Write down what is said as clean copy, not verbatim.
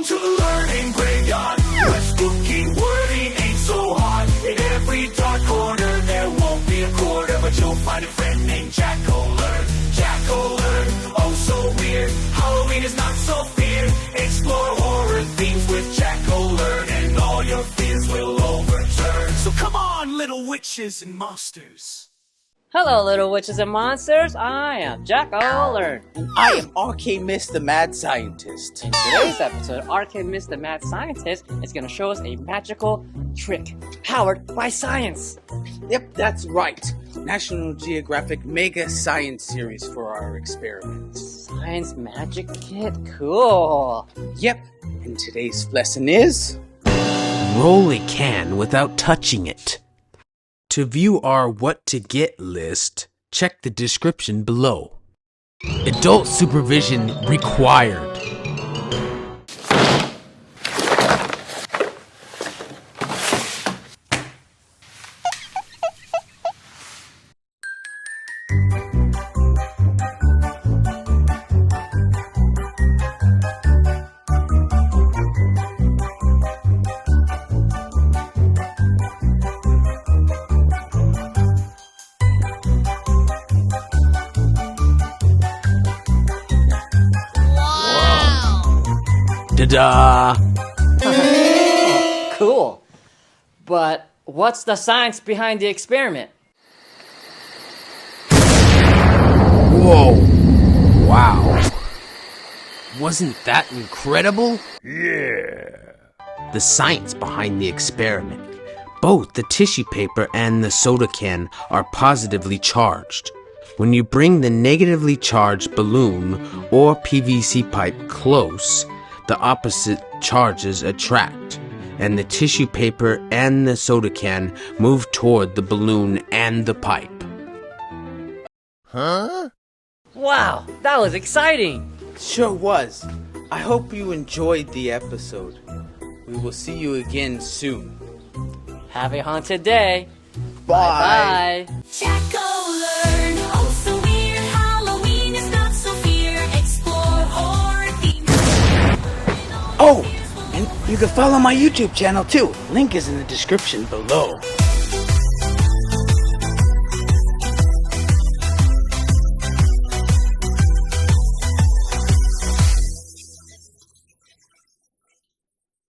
Welcome to the learning graveyard. West booking wording ain't so hard. In every dark corner there won't be a quarter, but you'll find a friend named Jack-O-Lern. Jack-O-Lern, oh so weird. Halloween is not so feared. Explore horror themes with Jack-O-Lern, and all your fears will overturn. So come on, little witches and monsters. Hello, little witches and monsters. I am Jack-O-Lern. I am Myst, the mad scientist. In today's episode, Myst, the mad scientist is going to show us a magical trick powered by science. Yep, that's right. National Geographic Mega Science Series for our experiments. Science magic kit? Cool. Yep, and today's lesson is... roll a can without touching it. To view our what to get list, check the description below. Adult supervision required. Ta-da! Cool. But what's the science behind the experiment? Whoa! Wow! Wasn't that incredible? Yeah. The science behind the experiment. Both the tissue paper and the soda can are positively charged. When you bring the negatively charged balloon or PVC pipe close, the opposite charges attract, and the tissue paper and the soda can move toward the balloon and the pipe. Huh? Wow, that was exciting. Sure was. I hope you enjoyed the episode. We will see you again soon. Have a haunted day. Bye. Bye. Jack-O-Lern, oh so weird. Halloween is not so fear. Explore horror themes. Oh, and you can follow my YouTube channel too. Link is in the description below.